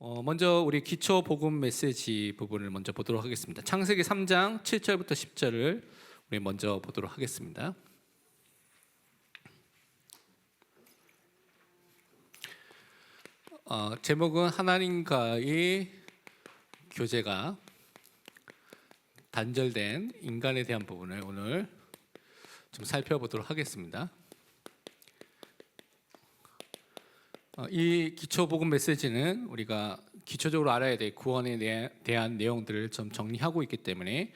먼저 우리 기초 복음 메시지 부분을 먼저 보도록 하겠습니다. 창세기 3장 7절부터 10절을 우리 먼저 보도록 하겠습니다. 제목은 하나님과의 교제가 단절된 인간에 대한 부분을 오늘 좀 살펴보도록 하겠습니다. 이 기초 복음 메시지는 우리가 기초적으로 알아야 될 구원에 대한 내용들을 좀 정리하고 있기 때문에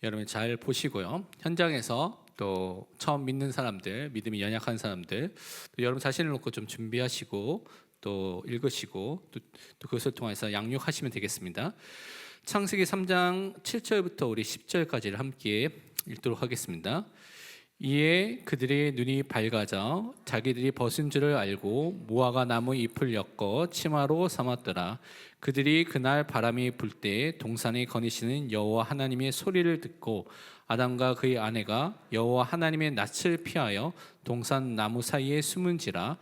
여러분 잘 보시고요. 현장에서 또 처음 믿는 사람들, 믿음이 연약한 사람들, 또 여러분 자신을 놓고 좀 준비하시고 또 읽으시고 또 그것을 통해서 양육하시면 되겠습니다. 창세기 3장 7절부터 우리 10절까지를 함께 읽도록 하겠습니다. 이에 그들의 눈이 밝아져 자기들이 벗은 줄을 알고 무화과 나무 잎을 엮어 치마로 삼았더라. 그들이 그날 바람이 불 때 동산에 거니시는 여호와 하나님의 소리를 듣고 아담과 그의 아내가 여호와 하나님의 낯을 피하여 동산 나무 사이에 숨은지라.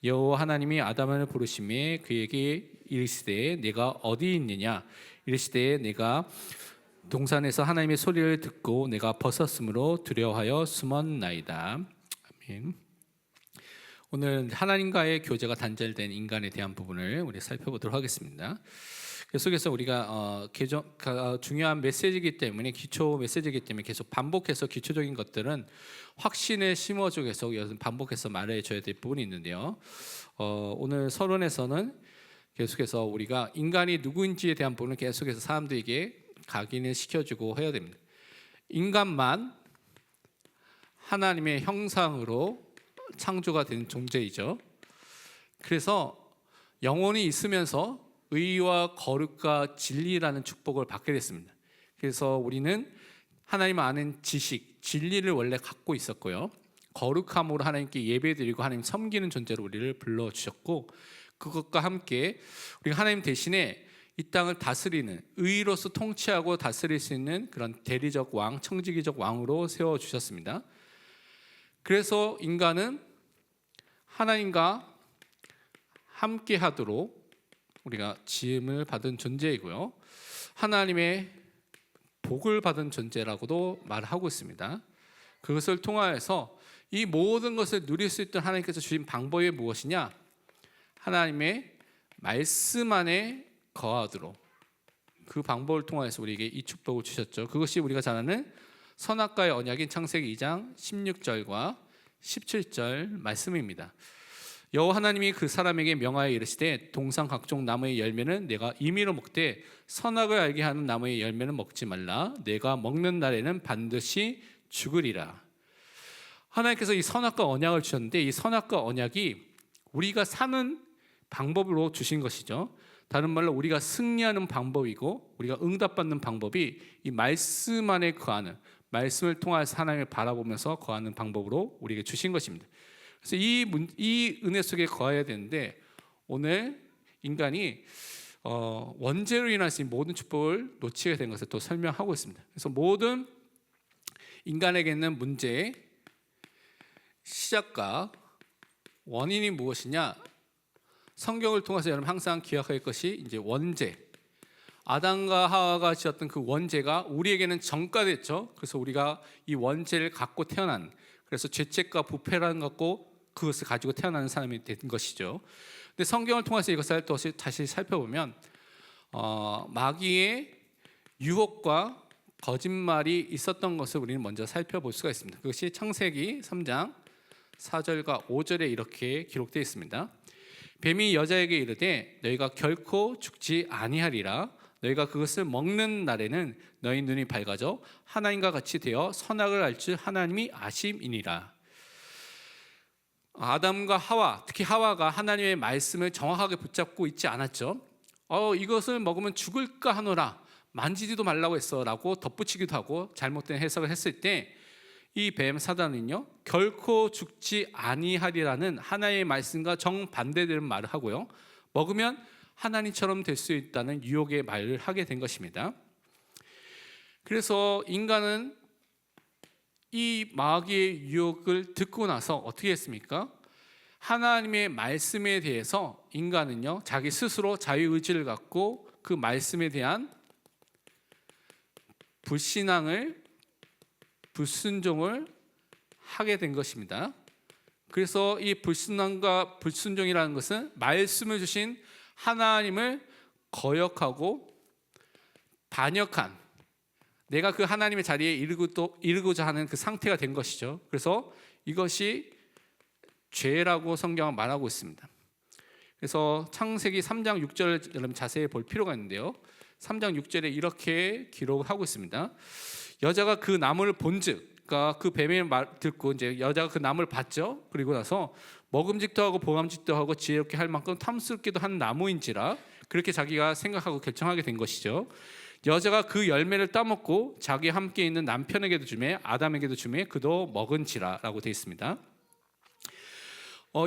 여호와 하나님이 아담을 부르시매 그에게 이르시되 내가 어디 있느냐. 이르시되 내가 동산에서 하나님의 소리를 듣고 내가 벗었으므로 두려워하여 숨었나이다. 아멘. 오늘 하나님과의 교제가 단절된 인간에 대한 부분을 우리 살펴보도록 하겠습니다. 계속해서 우리가 중요한 메시지이기 때문에 기초 메시지이기 때문에 계속 반복해서 기초적인 것들은 확신을 심어주고 계속 반복해서 말해줘야 될 부분이 있는데요. 오늘 서론에서는 계속해서 우리가 인간이 누구인지에 대한 부분을 계속해서 사람들에게 각인을 시켜주고 해야 됩니다. 인간만 하나님의 형상으로 창조가 된 존재이죠. 그래서 영혼이 있으면서 의와 거룩과 진리라는 축복을 받게 됐습니다. 그래서 우리는 하나님 아는 지식, 진리를 원래 갖고 있었고요. 거룩함으로 하나님께 예배드리고 하나님 섬기는 존재로 우리를 불러주셨고, 그것과 함께 우리가 하나님 대신에 이 땅을 다스리는, 의로서 통치하고 다스릴 수 있는 그런 대리적 왕, 청지기적 왕으로 세워주셨습니다. 그래서 인간은 하나님과 함께 하도록 우리가 지음을 받은 존재이고요, 하나님의 복을 받은 존재라고도 말하고 있습니다. 그것을 통하여서 이 모든 것을 누릴 수 있도록 하나님께서 주신 방법이 무엇이냐? 하나님의 말씀 안에 거하도록, 그 방법을 통해서 우리에게 이 축복을 주셨죠. 그것이 우리가 잘 아는 선악과의 언약인 창세기 2장 16절과 17절 말씀입니다. 여호와 하나님이 그 사람에게 명하여 이르시되 동산 각종 나무의 열매는 내가 임의로 먹되 선악을 알게 하는 나무의 열매는 먹지 말라. 내가 먹는 날에는 반드시 죽으리라. 하나님께서 이 선악과 언약을 주셨는데, 이 선악과 언약이 우리가 사는 방법으로 주신 것이죠. 다른 말로 우리가 승리하는 방법이고 우리가 응답받는 방법이 이 말씀 안에 거하는, 말씀을 통해서 하나님을 바라보면서 거하는 방법으로 우리에게 주신 것입니다. 그래서 이 은혜 속에 거해야 되는데, 오늘 인간이 원죄로 인해서 모든 축복을 놓치게 된 것을 또 설명하고 있습니다. 그래서 모든 인간에게 있는 문제의 시작과 원인이 무엇이냐? 성경을 통해서 여러분 항상 기억할 것이 이제 원죄, 아담과 하와가 지었던 그 원죄가 우리에게는 전가됐죠. 그래서 우리가 이 원죄를 갖고 태어난, 그래서 죄책과 부패라는 것고 그것을 가지고 태어나는 사람이 된 것이죠. 근데 성경을 통해서 이것을 다시 살펴보면 마귀의 유혹과 거짓말이 있었던 것을 우리는 먼저 살펴볼 수가 있습니다. 그것이 창세기 3장 4절과 5절에 이렇게 기록되어 있습니다. 뱀이 여자에게 이르되 너희가 결코 죽지 아니하리라. 너희가 그것을 먹는 날에는 너희 눈이 밝아져 하나님과 같이 되어 선악을 알 줄 하나님이 아심이니라. 아담과 하와, 특히 하와가 하나님의 말씀을 정확하게 붙잡고 있지 않았죠. 이것을 먹으면 죽을까 하노라, 만지지도 말라고 했어 라고 덧붙이기도 하고 잘못된 해석을 했을 때, 이 뱀 사단은요 결코 죽지 아니하리라는 하나님의 말씀과 정반대되는 말을 하고요, 먹으면 하나님처럼 될 수 있다는 유혹의 말을 하게 된 것입니다. 그래서 인간은 이 마귀의 유혹을 듣고 나서 어떻게 했습니까? 하나님의 말씀에 대해서 인간은요, 자기 스스로 자유의지를 갖고 그 말씀에 대한 불신앙을, 불순종을 하게 된 것입니다. 그래서 이 불신앙과 불순종이라는 것은 말씀을 주신 하나님을 거역하고 반역한, 내가 그 하나님의 자리에 이르고자 하는 그 상태가 된 것이죠. 그래서 이것이 죄라고 성경은 말하고 있습니다. 그래서 창세기 3장 6절을 여러분 자세히 볼 필요가 있는데요, 3장 6절에 이렇게 기록을 하고 있습니다. 여자가 그 나무를 본즉, 그러니까 그 뱀의 말 듣고 이제 여자가 그 나무를 봤죠. 그리고 나서 먹음직도 하고 보감직도 하고 지혜롭게 할 만큼 탐스럽기도 한 나무인지라, 그렇게 자기가 생각하고 결정하게 된 것이죠. 여자가 그 열매를 따먹고 자기 함께 있는 남편에게도 주매 아담에게도 주매 그도 먹은지라라고 되어 있습니다.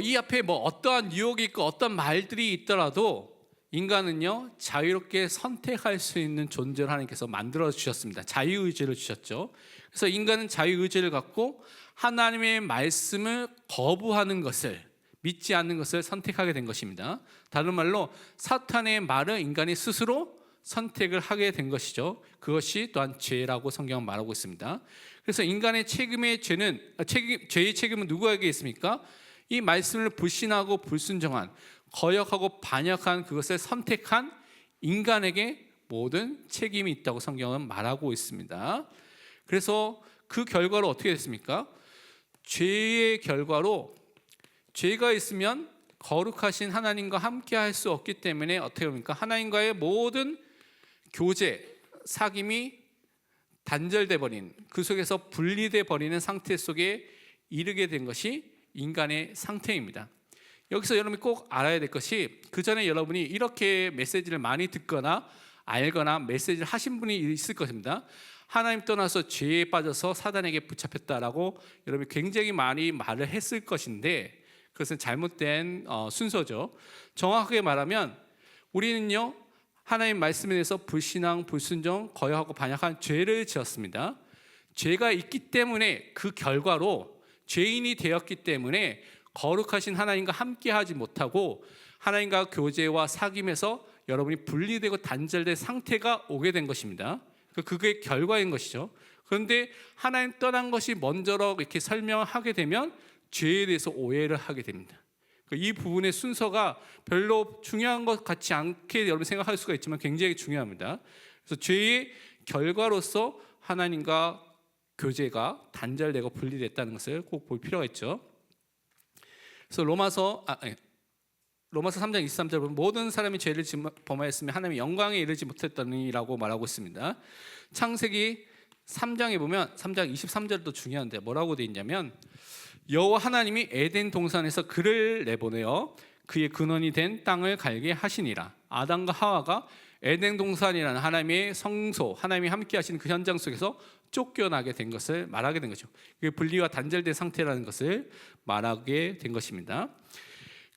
이 앞에 뭐 어떠한 유혹이 있고 어떤 말들이 있더라도 인간은요, 자유롭게 선택할 수 있는 존재를 하나님께서 만들어 주셨습니다. 자유의지를 주셨죠. 그래서 인간은 자유의지를 갖고 하나님의 말씀을 거부하는 것을, 믿지 않는 것을 선택하게 된 것입니다. 다른 말로 사탄의 말을 인간이 스스로 선택을 하게 된 것이죠. 그것이 또한 죄라고 성경은 말하고 있습니다. 그래서 인간의 죄의 책임은 누구에게 있습니까? 이 말씀을 불신하고 불순종한, 거역하고 반역한, 그것을 선택한 인간에게 모든 책임이 있다고 성경은 말하고 있습니다. 그래서 그 결과로 어떻게 됐습니까? 죄의 결과로, 죄가 있으면 거룩하신 하나님과 함께 할 수 없기 때문에 어떻게 합니까? 하나님과의 모든 교제, 사귐이 단절돼 버린, 그 속에서 분리돼 버리는 상태 속에 이르게 된 것이 인간의 상태입니다. 여기서 여러분이 꼭 알아야 될 것이, 그 전에 여러분이 이렇게 메시지를 많이 듣거나 알거나 메시지를 하신 분이 있을 것입니다. 하나님 떠나서 죄에 빠져서 사단에게 붙잡혔다라고 여러분이 굉장히 많이 말을 했을 것인데, 그것은 잘못된 순서죠. 정확하게 말하면 우리는요, 하나님 말씀에 대해서 불신앙, 불순종, 거역하고 반역한 죄를 지었습니다. 죄가 있기 때문에, 그 결과로 죄인이 되었기 때문에 거룩하신 하나님과 함께하지 못하고 하나님과 교제와 사귐에서 여러분이 분리되고 단절된 상태가 오게 된 것입니다. 그게 결과인 것이죠. 그런데 하나님 떠난 것이 먼저로 이렇게 설명하게 되면 죄에 대해서 오해를 하게 됩니다. 이 부분의 순서가 별로 중요한 것 같지 않게 여러분 생각할 수가 있지만 굉장히 중요합니다. 그래서 죄의 결과로서 하나님과 교제가 단절되고 분리됐다는 것을 꼭 볼 필요가 있죠. 그래서 로마서 3장 23절 보면 모든 사람이 죄를 범하였으며 하나님의 영광에 이르지 못했더니라고 말하고 있습니다. 창세기 3장에 보면 3장 23절도 중요한데 뭐라고 되어 있냐면, 여호와 하나님이 에덴 동산에서 그를 내보내어 그의 근원이 된 땅을 갈게 하시니라. 아담과 하와가 에덴 동산이라는 하나님의 성소, 하나님이 함께 하시는 그 현장 속에서 쫓겨나게 된 것을 말하게 된 거죠. 그 분리와 단절된 상태라는 것을 말하게 된 것입니다.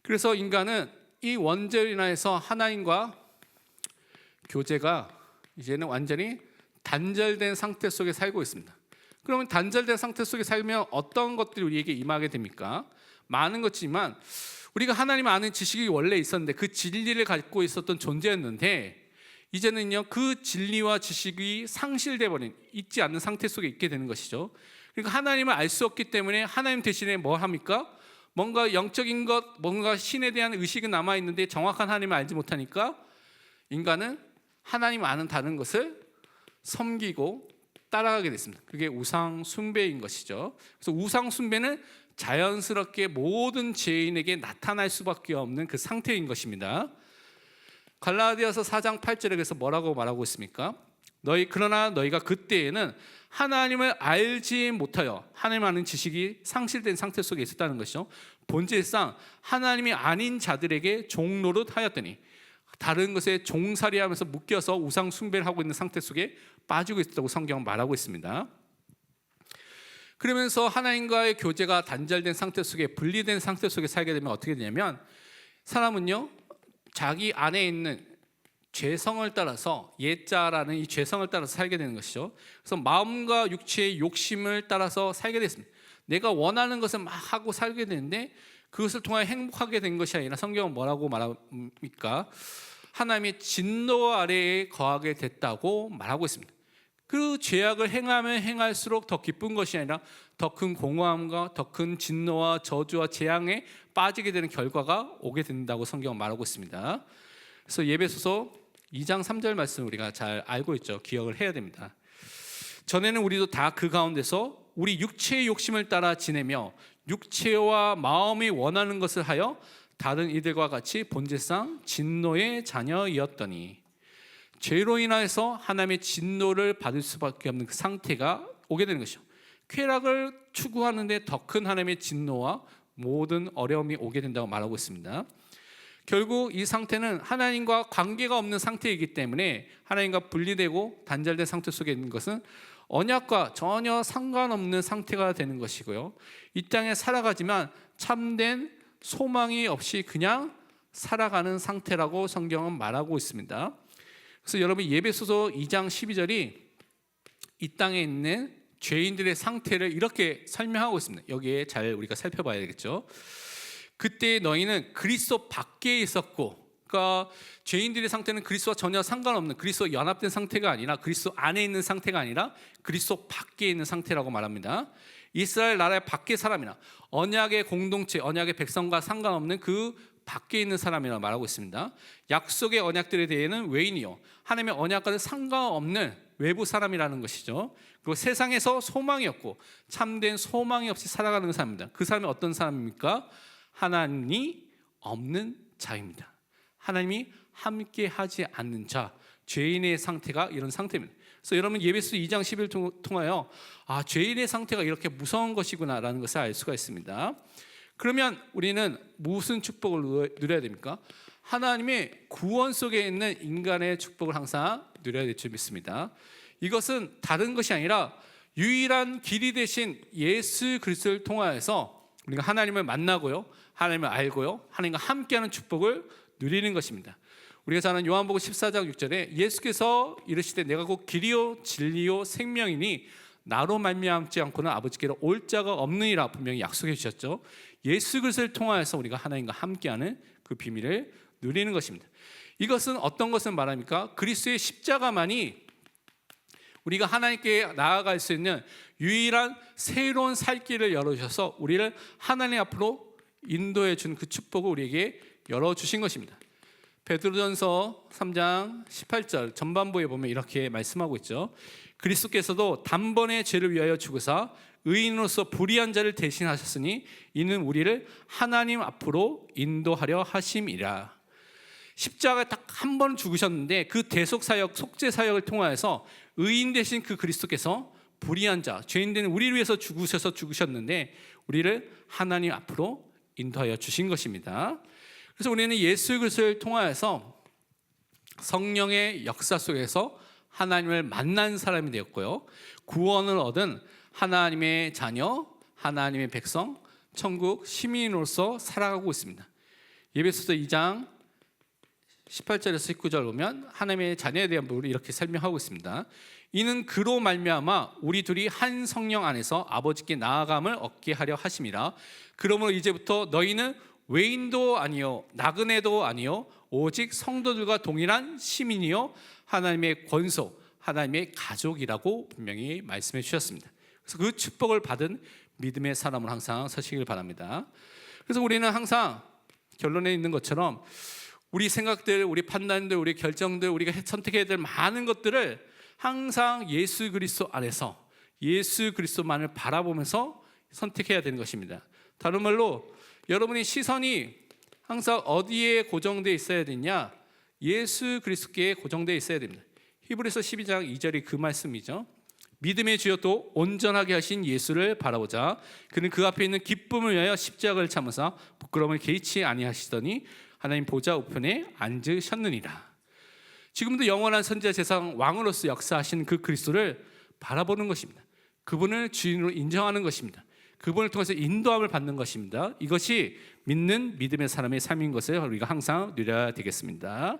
그래서 인간은 이 원죄로 인해서 하나님과 교제가 이제는 완전히 단절된 상태 속에 살고 있습니다. 그러면 단절된 상태 속에 살면 어떤 것들이 우리에게 임하게 됩니까? 많은 것이지만 우리가 하나님 아는 지식이 원래 있었는데 그 진리를 갖고 있었던 존재였는데, 이제는요 그 진리와 지식이 상실돼 버린, 있지 않는 상태 속에 있게 되는 것이죠. 그러니까 하나님을 알 수 없기 때문에 하나님 대신에 뭐 합니까? 뭔가 영적인 것, 뭔가 신에 대한 의식은 남아 있는데 정확한 하나님을 알지 못하니까 인간은 하나님 아는 다른 것을 섬기고 따라가게 됐습니다. 그게 우상 숭배인 것이죠. 그래서 우상 숭배는 자연스럽게 모든 죄인에게 나타날 수밖에 없는 그 상태인 것입니다. 갈라디아서 4장 8절에 그래서 뭐라고 말하고 있습니까? 그러나 너희가 그때에는 하나님을 알지 못하여 하나님 아는 지식이 상실된 상태 속에 있었다는 것이죠. 본질상 하나님이 아닌 자들에게 종노릇 하였더니, 다른 것에 종살이하면서 묶여서 우상 숭배를 하고 있는 상태 속에 빠지고 있다고 성경은 말하고 있습니다. 그러면서 하나님과의 교제가 단절된 상태 속에, 분리된 상태 속에 살게 되면 어떻게 되냐면, 사람은요 자기 안에 있는 죄성을 따라서, 옛자라는 이 죄성을 따라서 살게 되는 것이죠. 그래서 마음과 육체의 욕심을 따라서 살게 됐습니다. 내가 원하는 것을 막 하고 살게 되는데 그것을 통하여 행복하게 된 것이 아니라 성경은 뭐라고 말합니까? 하나님의 진노 아래에 거하게 됐다고 말하고 있습니다. 그 죄악을 행하면 행할수록 더 기쁜 것이 아니라 더 큰 공허함과 더 큰 진노와 저주와 재앙에 빠지게 되는 결과가 오게 된다고 성경은 말하고 있습니다. 그래서 예배소서 2장 3절 말씀 우리가 잘 알고 있죠. 기억을 해야 됩니다. 전에는 우리도 다 그 가운데서 우리 육체의 욕심을 따라 지내며 육체와 마음이 원하는 것을 하여 다른 이들과 같이 본질상 진노의 자녀이었더니, 죄로 인하여서 하나님의 진노를 받을 수밖에 없는 그 상태가 오게 되는 것이죠. 쾌락을 추구하는데 더 큰 하나님의 진노와 모든 어려움이 오게 된다고 말하고 있습니다. 결국 이 상태는 하나님과 관계가 없는 상태이기 때문에 하나님과 분리되고 단절된 상태 속에 있는 것은 언약과 전혀 상관없는 상태가 되는 것이고요. 이 땅에 살아가지만 참된 소망이 없이 그냥 살아가는 상태라고 성경은 말하고 있습니다. 그래서 여러분 예배소서 2장 12절이 이 땅에 있는 죄인들의 상태를 이렇게 설명하고 있습니다. 여기에 잘 우리가 살펴봐야 되겠죠. 그때 너희는 그리스도 밖에 있었고, 그러니까 죄인들의 상태는 그리스도와 전혀 상관없는, 그리스도 연합된 상태가 아니라 그리스도 안에 있는 상태가 아니라 그리스도 밖에 있는 상태라고 말합니다. 이스라엘 나라의 밖의 사람이나 언약의 공동체, 언약의 백성과 상관없는 그 밖에 있는 사람이라고 말하고 있습니다. 약속의 언약들에 대해서는 외인이요, 하나님의 언약과는 상관없는 외부 사람이라는 것이죠. 그리고 세상에서 소망이 없고 참된 소망이 없이 살아가는 사람입니다. 그 사람이 어떤 사람입니까? 하나님이 없는 자입니다. 하나님이 함께 하지 않는 자, 죄인의 상태가 이런 상태입니다. 그래서 여러분 예배소 2장 10을 통하여 죄인의 상태가 이렇게 무서운 것이구나라는 것을 알 수가 있습니다. 그러면 우리는 무슨 축복을 누려야 됩니까? 하나님의 구원 속에 있는 인간의 축복을 항상 누려야 될 줄 믿습니다. 이것은 다른 것이 아니라 유일한 길이 되신 예수 그리스도를 통하여서 우리가 하나님을 만나고요, 하나님을 알고요, 하나님과 함께하는 축복을 누리는 것입니다. 우리가 잘 아는 요한복음 14장 6절에 예수께서 이르시되 내가 곧 길이요 진리요 생명이니 나로 말미암지 않고는 아버지께로 올 자가 없느니라 분명히 약속해 주셨죠. 예수 그리스도를 통하여서 우리가 하나님과 함께하는 그 비밀을 누리는 것입니다. 이것은 어떤 것을 말합니까? 그리스도의 십자가만이 우리가 하나님께 나아갈 수 있는 유일한 새로운 살 길을 열어주셔서 우리를 하나님 앞으로 인도해 준 그 축복을 우리에게 열어주신 것입니다. 베드로전서 3장 18절 전반부에 보면 이렇게 말씀하고 있죠. 그리스도께서도 단번에 죄를 위하여 죽으사 의인으로서 불의한 자를 대신하셨으니 이는 우리를 하나님 앞으로 인도하려 하심이라. 십자가에 딱 한 번 죽으셨는데 그 대속사역, 속죄사역을 통하여서 의인 되신 그 그리스도께서 불의한 자, 죄인 된 우리를 위해서 죽으셨는데 우리를 하나님 앞으로 인도하여 주신 것입니다. 그래서 우리는 예수 그리스도를 통하여서 성령의 역사 속에서 하나님을 만난 사람이 되었고요, 구원을 얻은 하나님의 자녀, 하나님의 백성, 천국 시민으로서 살아가고 있습니다. 예배소서 2장 18절에서 19절 보면 하나님의 자녀에 대한 부분을 이렇게 설명하고 있습니다. 이는 그로 말미암아 우리 둘이 한 성령 안에서 아버지께 나아감을 얻게 하려 하심이라. 그러므로 이제부터 너희는 외인도 아니요 나그네도 아니요 오직 성도들과 동일한 시민이요 하나님의 권속, 하나님의 가족이라고 분명히 말씀해 주셨습니다. 그래서 그 축복을 받은 믿음의 사람을 항상 서시길 바랍니다. 그래서 우리는 항상 결론에 있는 것처럼 우리 생각들, 우리 판단들, 우리 결정들, 우리가 선택해야 될 많은 것들을 항상 예수 그리스도 안에서 예수 그리스도만을 바라보면서 선택해야 되는 것입니다. 다른 말로 여러분의 시선이 항상 어디에 고정되어 있어야 되냐? 예수 그리스도께 고정되어 있어야 됩니다. 히브리서 12장 2절이 그 말씀이죠. 믿음의 주여 또 온전하게 하신 예수를 바라보자. 그는 그 앞에 있는 기쁨을 위하여 십자가를 참으사 부끄러움을 개의치 아니하시더니 하나님 보좌 우편에 앉으셨느니라. 지금도 영원한 선지자 세상 왕으로서 역사하신 그 그리스도를 바라보는 것입니다. 그분을 주인으로 인정하는 것입니다. 그분을 통해서 인도함을 받는 것입니다. 이것이 믿는 믿음의 사람의 삶인 것을 우리가 항상 누려야 되겠습니다.